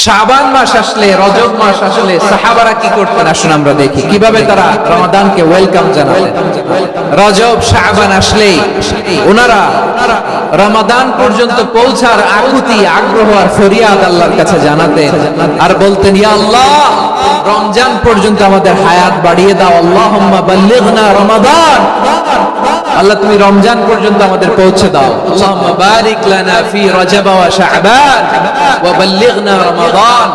শাবান মাস আসলে, রজব মাস আসলে সাহাবারা কি করতেন আসুন আমরা দেখি কিভাবে তারা রমাদানকে ওয়েলকাম জানাতেন। রজব শাবান আসলেই ওনারা রমাদান পর্যন্ত পৌঁছার আকুতি, আগ্রহ আর ফরিয়াদ আল্লাহর কাছে জানাতেন আর বলতেন, ইয়া আল্লাহ, রমজান পর্যন্ত আমাদের হায়াত বাড়িয়ে দাও। আল্লাহুম্মা বাল্লিগনা রমাদান, আল্লাহ তুমি রমজান পর্যন্ত আমাদের পৌঁছে দাও। আল্লাহুম্মা বারিক লানা ফি রজব ওয়া শাবান ওয়া বাল্লিগনা রমাদান,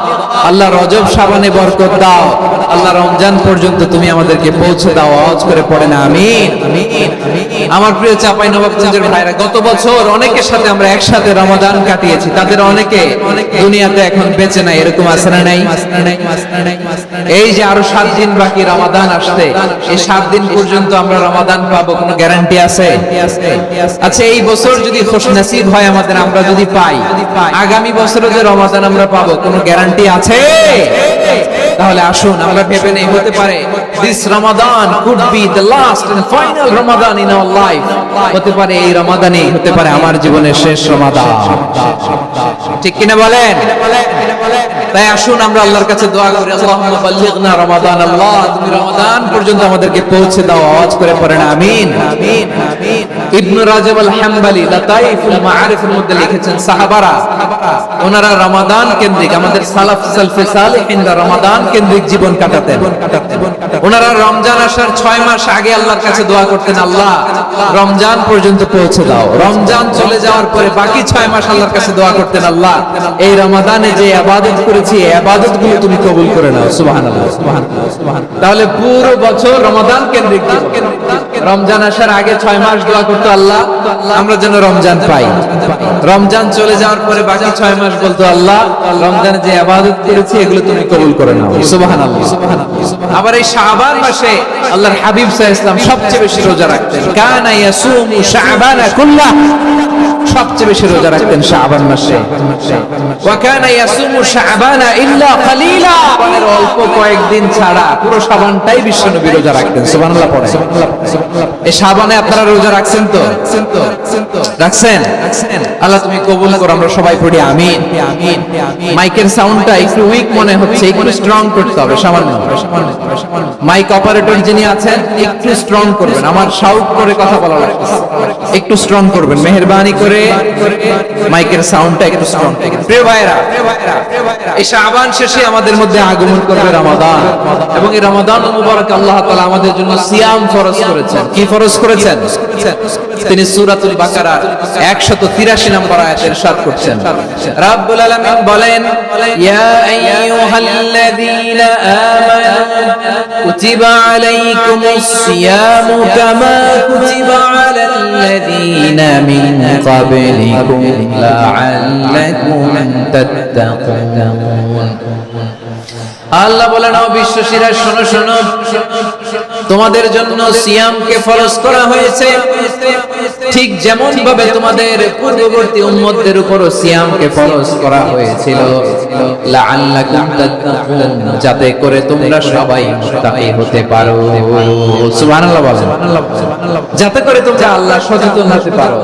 আল্লাহ রজব শাবানে বরকত দাও, আল্লাহ রমজান পর্যন্ত তুমি আমাদেরকে পৌঁছে দাও। আওয়াজ করে পড়েন আমিন। আমার প্রিয় চাঁপাইনবাবগঞ্জের ভাইরা, গত বছর অনেকের সাথে আমরা একসাথে রমাদান কাটিয়েছি, তাদের অনেকে দুনিয়াতে এখন বেঁচে নাই, এরকম আছে না নাই? এই যে আরো 7 দিন বাকি রমাদান আসতে, এই 7 দিন পর্যন্ত আমরা রমাদান পাবো, কোনো গ্যারান্টি আছে? আচ্ছা, এই বছর যদি খুশনসিব হয় আমাদের, আমরা যদি পাই, আগামী বছরে যে রমাদান আমরা পাবো, কোনো গ্যারান্টি আছে? তাহলে আসুন আমরা ভেবে নেই, হতে পারে this Ramadan could be the last and final Ramadan in our life, হতে পারে এই রমাদানই হতে পারে আমার জীবনের শেষ রমাদান। ঠিক কিনা বলেন? তাই আসুন আমরা আল্লাহর কাছে দোয়া করি, আল্লাহুম্মা বাল্লিগনা রমাদান, আল্লাহ তুমি রমাদান পর্যন্ত আমাদেরকে পৌঁছে দাও। আওয়াজ করে পড়েন আমিন। ইবনে রাজব আল হাম্বলি লাতাইফুল মাআরিফের মধ্যে লিখেছেন, সাহাবারা ওনারা রমাদান কেন্দ্রিক, আমাদের সালাফ সালফে সালেহিনরা রমাদান কেন্দ্রিক জীবন কাটাতেন। ওনারা রমজান আসার 6 মাস আগে আল্লাহর কাছে দোয়া করতেন, আল্লাহ রমজান পর্যন্ত পৌঁছে দাও। রমজান চলে যাওয়ার পরে বাকি 6 মাস আল্লাহর কাছে দোয়া করতেন, আল্লাহ এই রমাদানে যে ইবাদত করেছি, এই ইবাদতগুলো তুমি কবুল করে নাও। সুবহানাল্লাহ, সুবহানাল্লাহ, সুবহানাল্লাহ। তাহলে পুরো বছর রমাদান কেন্দ্রিক জীবন। রমজান আসার আগে 6 মাস দোয়া করতো, আল্লাহ আমরা যেন রমজান পাই। রমজান চলে যাওয়ার পরে বাকি 6 মাস বলতো, আল্লাহ রমজানে যে ইবাদত করেছি এগুলো তুমি কবুল করে নাও। সুবহানাল্লাহ, সুবহানাল্লাহ। আবার এই শাবান মাসে আল্লাহর হাবিব সাল্লাল্লাহু আলাইহি ওয়াসাল্লাম সবচেয়ে বেশি রোজা রাখতেন। কানা ইয়াসুমু শাবানা কুল্লাহ, সবচেয়ে বেশি রোজা রাখতেন শাবান মাসে। ওয়া কানা ইয়াসুমু শাবানা ইল্লা কালিলা, মানে অল্প কয়েকদিন ছাড়া পুরো শাবানটাই বিশ্বনবী রোজা রাখতেন। সুবহানাল্লাহ পড়ে। এই শাবানে আপনারা রোজা রাখছেন তো? রাখছেন? আল্লাহ তুমি কবুল করো, আমরা সবাই পড়ি আমিন। মাইকের সাউন্ডটা একটু উইক মনে হচ্ছে, একটু স্ট্রং করতে হবে সামান্য। মাইক অপারেটর যিনি আছেন একটু স্ট্রং করবেন, আমার শাউট করে কথা বলা লাগছে, একটু স্ট্রং করবেন মেহেরবানি করে, মাইকের সাউন্ডটা একটু স্ট্রং। প্রিয় ভাইরা, এই শাবান শেষে আমাদের মধ্যে আগমন করবে রমাদান, এবং এই রমাদান মুবারক আল্লাহ তাআলা আমাদের জন্য সিয়াম ফরজ করেছেন। কি ফরজ করেছেন? তিনি সূরাতুল বাকারার 183 নম্বর আয়াতে ইরশাদ করছেন, রাব্বুল আলামিন বলেন, ইয়া আইয়ুহাল্লাযীনা আমানু কুতিবা আলাইকুমুস সিয়ামু কামা কুতিবা আলাল্লাযীনা মিন ক্বাবলিকুম লাআল্লাকুম তাত্তাকুন। আল্লাহ বলেন, ও বিশ্বাসীরা শোনো শোনো, তোমাদের জন্য সিয়ামকে ফরজ করা হয়েছে, ঠিক যেমন ভাবে তোমাদের পূর্ববর্তী উম্মতদের উপরও সিয়ামকে ফরজ করা হয়েছিল, লাআল্লাকুম তাত্তাকুন, যাতে করে তোমরা সবাই মুত্তাকি হতে পারো। সুবহানাল্লাহ বলেন, যাতে করে তোমরা আল্লাহ সচেতন হতে পারো।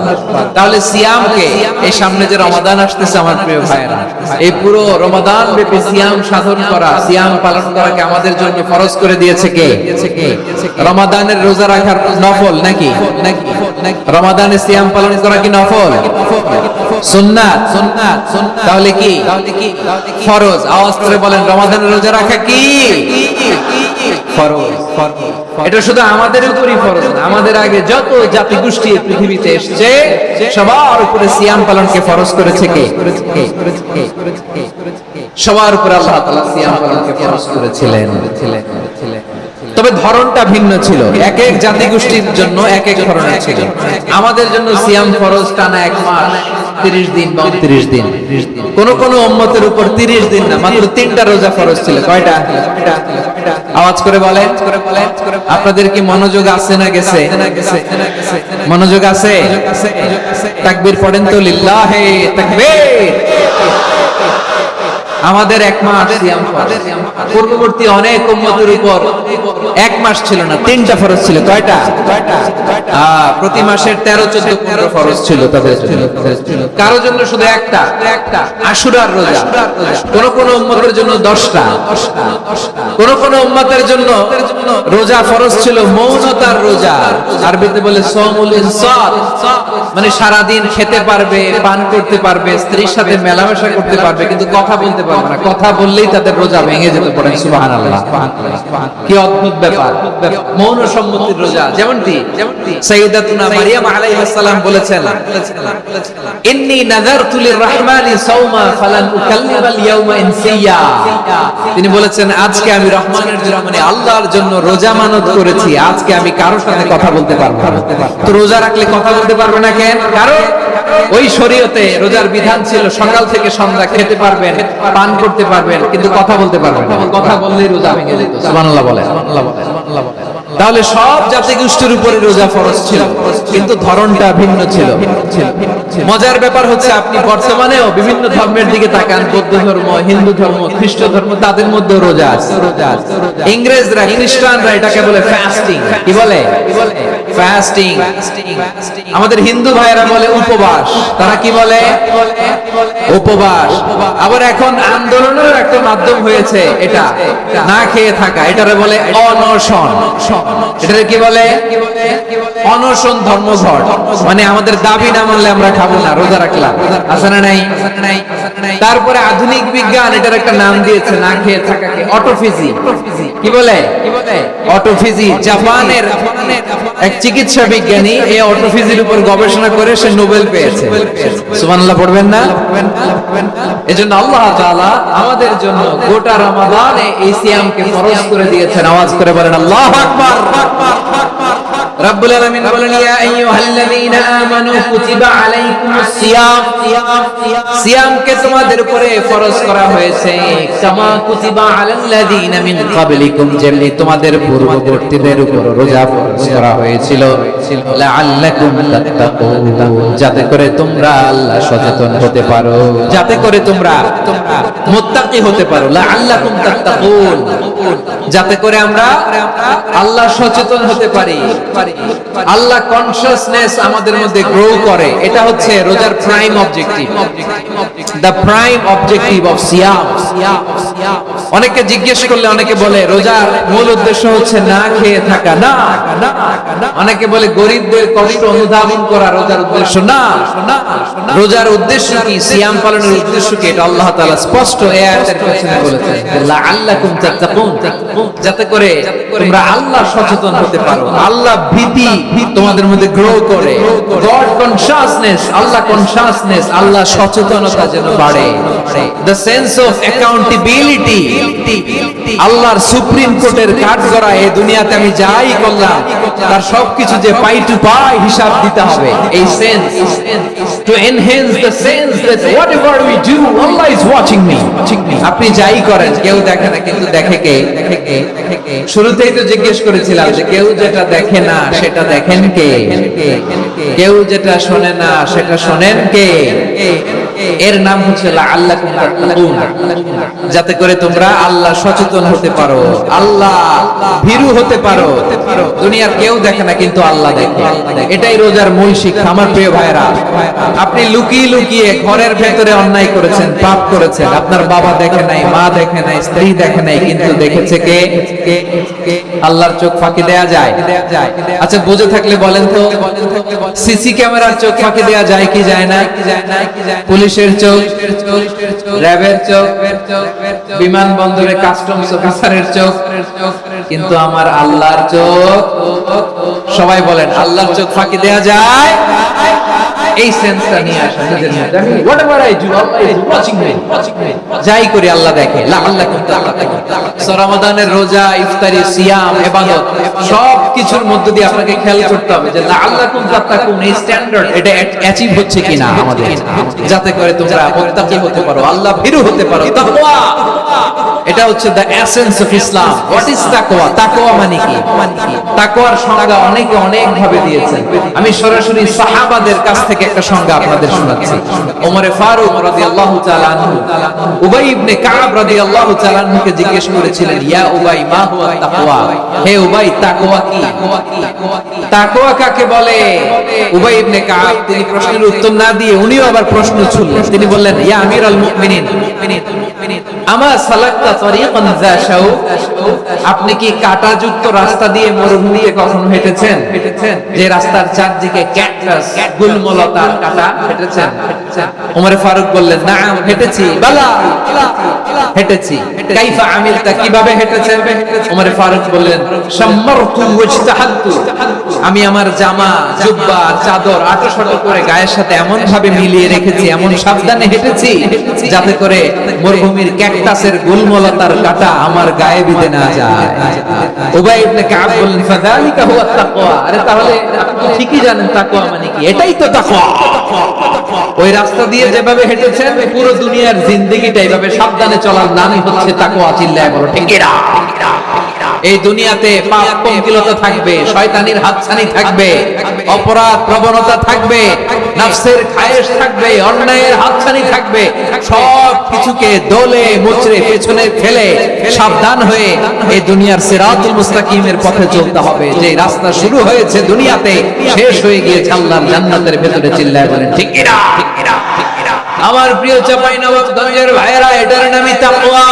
তাহলে সিয়ামকে, এই সামনে যে রমাদান আসতেছে আমার প্রিয় ভাইরা, এই পুরো রমাদান ব্যাপী সিয়াম সাধন করা, সিয়াম পালন করাকে আমাদের জন্য ফরজ করে দিয়েছে কে? রমাদানের রোজা রাখার নফল নাকি? রমাদানে সিয়াম পালন করা কি নফল? সুন্নাত। তাহলে কি ফরজ? আওয়াজ করে বলেন, রমাদানের রোজা রাখা কি ফরজ? এটা শুধু আমাদের উপরই ফরজ না, আমাদের আগে যত জাতি গোষ্ঠী পৃথিবীতে এসেছে সবার উপরে সিয়াম পালনকে ফরজ করেছে কে? সবার উপরে আল্লাহ তাআলা সিয়াম পালনকে ফরজ করেছিলেন। তবে ধরনটা ভিন্ন ছিল, এক এক জাতি গোষ্ঠীর জন্য এক এক ধরনের ছিল। আমাদের জন্য সিয়াম ফরজ টানা 1 মাস 30 দিন বা 29 দিন। কোন কোন উম্মতের উপর 30 দিন না, মাত্র 3টা রোজা ফরজ ছিল। কয়টা? আওয়াজ করে বলেন, আপনাদের কি মনোযোগ আছে না গেছে? মনোযোগ আছে? তাকবীর পড়েন তো, লিল্লাহে তাকবীর। আমাদের 1 মাস সিয়াম ফরজ, পূর্ববর্তী অনেক উম্মতের উপর এক মাস ছিল না, 3টা ফরজ ছিল। কয়টা? প্রতি মাসের 13, 14, 15 ফরজ ছিল তাদের জন্য। কারো জন্য শুধু একটা, আশুরার রোজা। কোন কোন উম্মতের জন্য 10টা, কোন কোন উম্মতের জন্য রোজা ফরজ ছিল মৌনতার রোজা। আরবিতে বলে সওমুল ইনসাত, মানে সারাদিন খেতে পারবে, পান করতে পারবে, স্ত্রীর সাথে মেলামেশা করতে পারবে, কিন্তু কথা বলতে পারবে না। কথা বললেই তাদের রোজা ভেঙে যেতে পারে। সুবহানাল্লাহ, কি অদ্ভুত ব্যাপার! মৌন সম্মতির রোজা। যেমনটি সাইয়্যিদাতুনা মারইয়াম আলাইহিস সালাম বলেছেন, ইন্নী নাযারতু লিররহমানি সাওমা ফালান উকাল্লিমাল ইয়াওমা ইনসিয়া। তিনি বলেছেন, আজকে আমি রহমানের জন্য, মানে আল্লাহর জন্য রোজা মানত করেছি, আজকে আমি কারোর সাথে কথা বলতে পারবো না। তো রোজা রাখলে কথা বলতে পারবে না কেন? কারণ ওই শরীয়তে রোজার বিধান ছিল সকাল থেকে সন্ধ্যা খেতে পারবেন, পান করতে পারবেন, কিন্তু কথা বলতে পারবেন না। কথা বললেই রোজা ভেঙে যেত। সুবহানাল্লাহ বলেন। তাহলে সব জাতি গোষ্ঠীর উপরে রোজা ফরজ ছিল, কিন্তু ধরনটা ভিন্ন ছিল। মজার ব্যাপার হচ্ছে, আপনি বর্তমানেও বিভিন্ন ধর্মের দিকে তাকান, বৌদ্ধ ধর্ম, হিন্দু ধর্ম, খ্রিস্ট ধর্ম, তাদের মধ্যে রোজা আছে। ইংরেজরা, খ্রিস্টানরা এটাকে বলে ফাস্টিং। কি বলে? ফাস্টিং। আমাদের হিন্দু ভাইয়েরা বলে উপবাস। তারা কি বলে? উপবাস। আবার এখন আন্দোলনের একটা মাধ্যম হয়েছে এটা, না খেয়ে থাকা, এটারে বলে অনশন। এটারে কি বলে? অনশন ধর্মঘট। মানে আমাদের দাবি না মানলে আমরা খাবো না, রোজা রাখলাম। আছে না নাই? তারপরে আধুনিক বিজ্ঞান এটার একটা নাম দিয়েছে না খেয়ে থাকাকে, অটোফিজি। কি বলে? অটোফিজি। জাপানের এক চিকিৎসা বিজ্ঞানী এই অটোফিজির উপর গবেষণা করে সে নোবেল পেয়েছে। সুবহানাল্লাহ পড়বেন না? এজন্য আল্লাহ তাআলা আমাদের জন্য গোটা রমাদানে এই সিয়ামকে ফরজ করে দিয়েছেন। আওয়াজ করে বলেন আল্লাহু আকবার। রব্বুল আলামিন বলেন, ইয়া আইয়ুহাল্লাযীনা আমানু কুতিবা আলাইকুমুস সিয়াম। সিয়ামকে তোমাদের উপরে ফরজ করা হয়েছে, কামা কুতিবা আলাল্লাযীনা মিন ক্বাবলিকুম, যেমনি তোমাদের পূর্ববর্তীদের উপর রোজা ফরজ করা হয়েছিল, লাআল্লাকুম তাত্তাকুন, যাতে করে তোমরা আল্লাহ সচেতন হতে পারো, যাতে করে তোমরা মুত্তাকি হতে পারো। লাআল্লাকুম তাত্তাকুন, যাতে করে আমরা আল্লাহ সচেতন হতে পারি, আল্লাহ কনসিয়াসনেস আমাদের মধ্যে গ্রো করে। এটা হচ্ছে রোজার prime objective, the prime objective of siyam. অনেকে জিজ্ঞেস করলে অনেকে বলে রোজার মূল উদ্দেশ্য হচ্ছে না খেয়ে থাকা। না, অনেকে বলে গরিবদের কষ্ট অনুধাবন করা রোজার উদ্দেশ্য। না, রোজার উদ্দেশ্য কি? সিয়াম পালনের উদ্দেশ্য কি? এটা আল্লাহ তাআলা স্পষ্ট এই আয়াতের পেছনে বলেছেন, লাআল্লাকুম তাত্তাকুন, যাতে করে তোমরা আল্লাহ সচেতন হতে পারো, আল্লাহ ভীতি তোমাদের মধ্যে গ্রো করে, গড কনসিয়াসনেস, আল্লাহ কনসিয়াসনেস, আল্লাহ সচেতনতা যেন বাড়ে, দ্য সেন্স অফ অ্যাকাউন্টেবিলিটি। আল্লাহর সুপ্রিম কোর্টের কাঠগড়া এই দুনিয়াতে আমি যাই করলাম তার সবকিছু যে পাই টু পাই হিসাব দিতে হবে। এই sense, to enhance the sense that whatever we do, Allah is watching me. আপনি যাই করেন কেউ দেখে না, কিন্তু দেখে কে? শুরুতেই তো জিজ্ঞেস করেছিলাম যে কেউ যেটা দেখে না সেটা দেখেন কে? কেউ যেটা শোনে না সেটা শোনেন কে? এর নাম হচ্ছে লাআল্লাকুম তাত্তাকুন, যাতে করে তোমরা আল্লাহ সচেতন হতে পারো, আল্লাহ ভীরু হতে পারো। দুনিয়ার কেউ দেখে না, কিন্তু আল্লাহ দেখে। এটাই রোজার মূল শিক্ষা। আমার প্রিয় ভাইরা, আপনি লুকিয়ে লুকিয়ে ঘরের ভেতরে অন্যায় করেছেন, পাপ করেছেন, আপনার বাবা দেখে নাই, মা দেখে নাই, স্ত্রী দেখে নাই, কিন্তু দেখেছে কে? আল্লাহর চোখ ফাঁকি দেয়া যায়? আচ্ছা, বুঝে থাকলে বলেন তো, সিসি ক্যামেরার চোখ ফাঁকি দেয়া যায় কি যায় না? পুলিশের চোখ, র্যাবের চোখ, বিমানবন্দরে কাস্টমস অফিসারের চোখ, কিন্তু আমার আল্লাহর চোখ? সবাই বলেন, আল্লাহর চোখ ফাঁকি দেয়া যায়? এই সেন্সটা নিয়ে আসা নিজের মধ্যে, whatever I do, Allah is watching me, যাই করি আল্লাহ দেখে। লাআল্লাকুম তাত্তাকুন। রমাদানের রোজা, ইফতারি, সিয়াম, ইবাদত সব কিছুর মধ্য দিয়ে আপনাকে খেয়াল করতে হবে যে লাআল্লাকুম তাত্তাকুন এই স্ট্যান্ডার্ড এটা অ্যাচিভ হচ্ছে কিনা আমাদের, যাতে করে তোমরা মুত্তাকি হতে পারো, আল্লাহ ভীরু হতে পারো। তাকওয়া এটা হচ্ছে the essence of Islam. What is তাকওয়া? তাকওয়া মানে কি? তাকওয়ার সংজ্ঞা অনেকে অনেক ভাবে দিয়েছেন। আমি সরাসরি সাহাবাদের কাছ থেকে একটা সংজ্ঞা আপনাদের শোনাচ্ছি। ওমর ফারুক রাদিয়াল্লাহু তাআলা আনহু উবাই ইবনে কাব রাদিয়াল্লাহু তাআলা আনহুকে জিজ্ঞেস করেছিলেন, ইয়া উবাই মা হুয়া তাকওয়া? হে উবাই, তাকওয়া কি? তাকওয়া কাকে বলে? উবাই ইবনে কাব তিনি প্রশ্নের উত্তর না দিয়ে উনিও আবার প্রশ্ন ছুড়লেন। তিনি বললেন, ইয়া আমিরাল মুমিনিন, আমা সালাকতা তরিকান যা শাউক? আপনি কি কাঁটাযুক্ত রাস্তা দিয়ে মরুভূমিতে কখনো হেঁটেছেন? যে রাস্তার চারদিকে ক্যাকটাস, গুলমলতার কাঁটা, হেঁটেছেন? ওমর ফারুক বললেন, নাম, হেঁটেছি। বালা, হেঁটেছি। কাইফা আমিলতা, কিভাবে হেঁটেছেন? ওমর ফারুক বললেন, শাম্মারতু ওয়াজতাহাদতু, আমি আমার জামা, জুব্বা, চাদর আঁটোসাঁটো করে গায়ের সাথে এমন ভাবে মিলিয়ে রেখেছি, এমন সাবধানে হেঁটেছি যাতে করে মরুভূমির ক্যাকটাসের গুলমলতার কাঁটা আমার গায়ে বিঁধে না যায়। উবাই ইবনে কাব বললেন, ফাযালিকা হুয়া তাকওয়া। আরে তাহলে আপনি ঠিকই জানেন তাকওয়া মানে কি। এটাই তো তাকওয়া। ওই রাস্তা দিয়ে যেভাবে হেঁটেছেন, পুরো দুনিয়ার জিন্দেগিটা এইভাবে সাবধানে চলার নামই হচ্ছে তাকওয়া। চিল্লায় বলো ঠিক কিনা? এই দুনিয়াতে পাপ পঙ্কিলতা থাকবে, শয়তানির হাতছানি থাকবে, অপরাধ প্রবণতা থাকবে, নফসের খায়েশ থাকবে, অন্যায়ের হাতছানি থাকবে। সব কিছুকে দোলে মুচড়ে পেছনে ফেলে সাবধান হয়ে এই দুনিয়ার সিরাতুল মুস্তাকিমের পথে চলতে হবে। যে রাস্তা শুরু হয়েছে দুনিয়াতে, শেষ হয়ে গিয়েছে আল্লাহর জান্নাতের ভেতরে। চিল্লায় বলেন ঠিক কিনা? আমার প্রিয় চাঁপাইনবাবগঞ্জের ভাইয়েরা, এটার নামই তাকওয়া।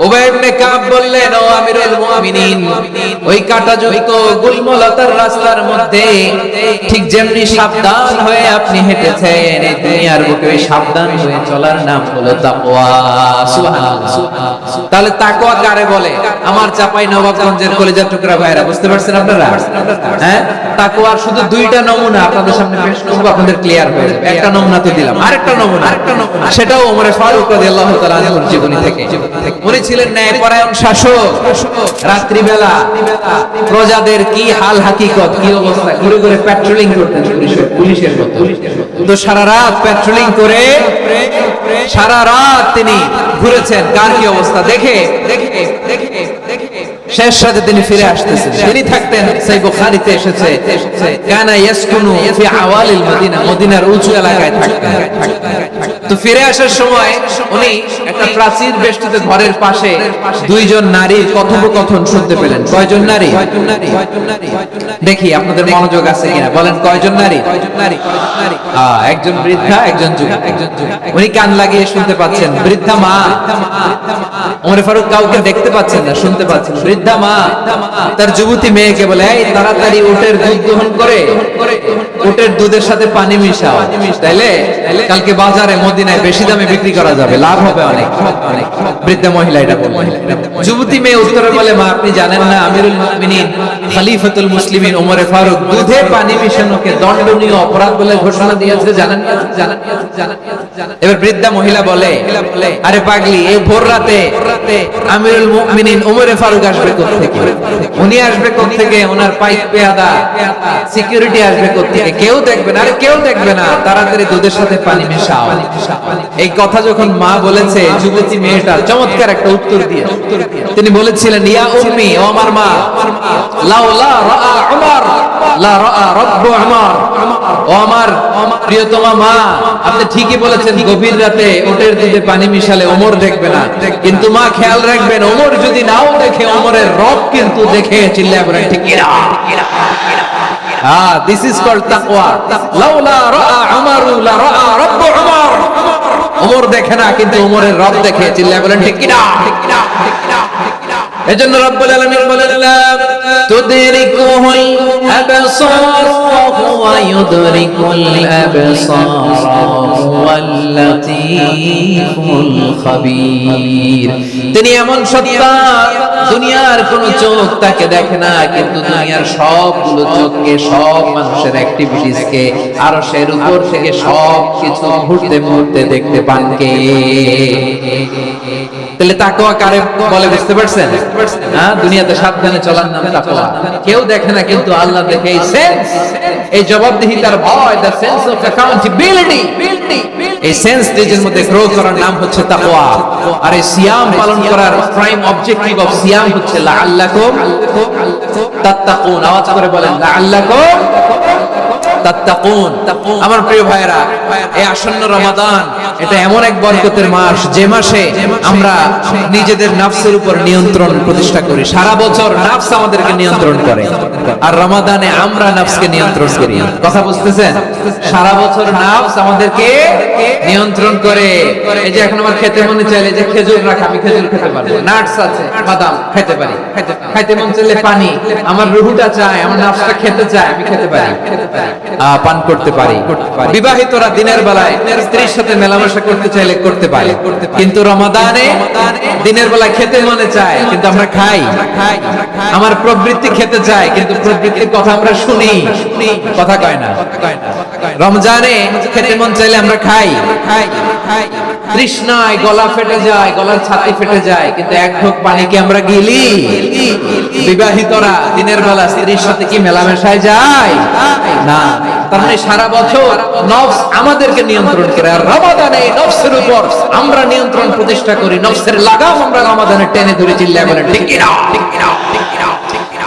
উবাই ইবনে কাব বললেন, ও আমিরুল মুমিনিন, ওই কাঁটাযুক্ত গুলমলতার রাস্তার মধ্যে ঠিক যেমনি সাবধান হয়ে আপনি হেঁটেছেন, এই দুনিয়ার বুকে ওই সাবধান হয়ে চলার নাম হলো তাকওয়া। সুবহানাল্লাহ। তাহলে তাকওয়া কারে বলে? আমার চাঁপাইনবাবগঞ্জের কলিজার টুকরা ভাইরা, বুঝতে পারছেন আপনারা? হ্যাঁ, তাকওয়ার শুধু দুইটা নমুনা আপনাদের সামনে পেশ করব, আপনাদের ক্লিয়ার হয়ে যাবে। একটা নমুনা তো দিলাম, আরেকটা নমুনা, সেটাও ওমর ফারুক রাদিয়াল্লাহু তাআলা আনহুর জীবনী থেকে। উনি ছিলেন ন্যায়পরায়ণ শাসক। রাত্রিবেলা প্রজাদের কি হাল হাকিকত, কি অবস্থা, ঘুরে ঘুরে প্যাট্রোলিং করতেন পুলিশের মতো। তো সারা রাত প্যাট্রোলিং করে সারা রাত তিনি ঘুরেছেন কার কি অবস্থা দেখে শেষ রাতে তিনি ফিরে আসতেছেন। তিনি থাকতেন, সেই বুখারীতে এসেছে, কানা ইয়াসকুনু ফি আওয়ালিল মদিনা, মদিনার উঁচু এলাকায় থাকতেন। তো ফিরে আসার সময় উনি একটা প্রাচীর বেষ্টিত ঘরের পাশে দুইজন নারীর কথোপকথন শুনতে পেলেন। কয়জন নারী? দেখি আপনাদের মনোযোগ আছে কিনা, বলেন কয়জন নারী? একজন বৃদ্ধা, একজন যুবতী। উনি কান লাগিয়ে শুনতে পাচ্ছেন। বৃদ্ধা মা, ওমর ফারুক কাউকে দেখতে পাচ্ছেন না, শুনতে পাচ্ছেন। বৃদ্ধা মা তার যুবতী মেয়েকে বলে, এই তাড়াতাড়ি উটের দুধ দহন করে উটের দুধের সাথে পানি মিশাও, তাইলে কালকে বাজারে মদিনায় বেশি দামে বিক্রি করা যাবে, লাভ হবে অনেক। বৃদ্ধা মহিলা এটা বললেন। যুবতী মেয়ে উত্তরে বলে, মা আপনি জানেন না আমিরুল মুমিনিন খলিফাতুল মুসলিমিন ওমর ফারুক দুধে পানি মিশানোকে দণ্ডনীয় অপরাধ বলে ঘোষণা দিয়েছে, জানেন না? এবার বৃদ্ধা মহিলা বলে, আরে পাগলি, এই ভোর রাতে আমিরুল মুমিনিন ওমর ফারুক আসবে কোথা থেকে? উনি আসবে কোথা থেকে? ওনার পাইক পেয়াদা সিকিউরিটি আসবে কোথা থেকে? কেউ দেখবে না। আরে কেউ দেখবে না, তাড়াতাড়ি দুধের সাথে পানি মেশাও। এই কথা যখন মা বলেছে, যুবতী মেয়েটা চমৎকার একটা উত্তর দিয়ে তিনি বলেছিলেন, ইয়া উম্মি, ও আমার মা, লাউলা রাআ উমর লা রাআ রাব্বু উমর। ও আমার প্রিয়তমা মা, আপনি ঠিকই বলেছেন, গভীর রাতে উটের দুধে পানি মিশালে ওমর দেখবে না, কিন্তু মা খেয়াল রাখবেন, ওমর যদি নাও দেখে, ওমরের রব কিন্তু দেখে। চিল্লায় বলেন ঠিক কিনা? দিস ইজ কল্ড তাকওয়া। লাউলা রাআ উমর লা রাআ রাব্বু উমর। ওমর দেখে না, কিন্তু ওমরের রব দেখে। চিল্লায় বলেন ঠিক কিনা? এজন্য রব্বুল আলামিন বলেন, লা তুদরিকুল আবসার ওয়া হুয়া ইউদরিকুল আবসার ওয়াল লাতীফুল খাবীর। তিনি এমন সত্তা, দুনিয়ার কোন চোখ তাকে দেখে না, কিন্তু দুনিয়ার সবগুলো চোখকে, সব মানুষের অ্যাক্টিভিটিসকে, আরশের উপর থেকে সব কিছু মুহূর্তে মুহূর্তে দেখতে পান কে? তাহলে তাকওয়া কারে বলে বুঝতে পারছেন? দুনিয়াতে সাবধানে চলার নাম তাকওয়া। কেউ দেখে না কিন্তু আল্লাহ দেখে। এই সেন্স, এই জবাবদিহিতার ভয়, দ্য সেন্স অফ অ্যাকাউন্টেবিলিটি, এই সেন্স নিজের মধ্যে গ্রো করার নাম হচ্ছে তাকওয়া। আর এই সিয়াম পালন করার প্রাইম অবজেক্টিভ অফ সিয়াম হচ্ছে লাআল্লাকুম তাত্তাকুন। আওয়াজ করে বলেন লাআল্লাকুম তাত্তাকুন। আমার প্রিয় ভাইরা, এই আসন্ন রমাদান এটা এমন এক বরকতের মাস যে মাসে আমরা নিজেদের নফসের উপর নিয়ন্ত্রণ প্রতিষ্ঠা করি। সারা বছর নফস আমাদেরকে নিয়ন্ত্রণ করে, আর রমাদানে আমরা নফসকে নিয়ন্ত্রণ করি। কথা বুঝতেছেন? সারা বছর নফস আমাদেরকে নিয়ন্ত্রণ করে। এই যে এখন আমার খেতে মনে চাইলে যে খেজুর রাখা, আমি খেজুর খেতে পারবো, নাটস আছে, বাদাম খেতে পারি। খাইতে মন চাইলে পানি, আমার রুহুটা চায়, আমার নফসটা খেতে চায়, আমি খেতে পারি, পান করতে পারি। বিবাহিতরা দিনের বেলায় স্ত্রীর সাথে মেলামেশা করতে চাইলে করতে পারে, কিন্তু রমাদানে দিনের বেলায় খেতে মনে চায় কিন্তু আমরা খাই। আমার প্রবৃত্তি খেতে চায় কিন্তু প্রবৃত্তির কথা আমরা শুনি, কথা কয় না। রমজানে খেতে মন চাইলে আমরা খাই, তৃষ্ণায় গলা ফেটে যায়, গলার ছাতি ফেটে যায়, কিন্তু এক ঢোক পানি কি আমরা গিলি? বিবাহিতরা দিনের বেলা স্ত্রীর সাথে কি মেলামেশায় যায় না। তার মানে সারা বছর নফস আমাদেরকে নিয়ন্ত্রণ করে, আর রমাদানে এই নফসের উপর আমরা নিয়ন্ত্রণ প্রতিষ্ঠা করি। নফসের লাগাম আমরা রমাদানে টেনে ধরে, চিল্লায় বলেন ঠিক কি না?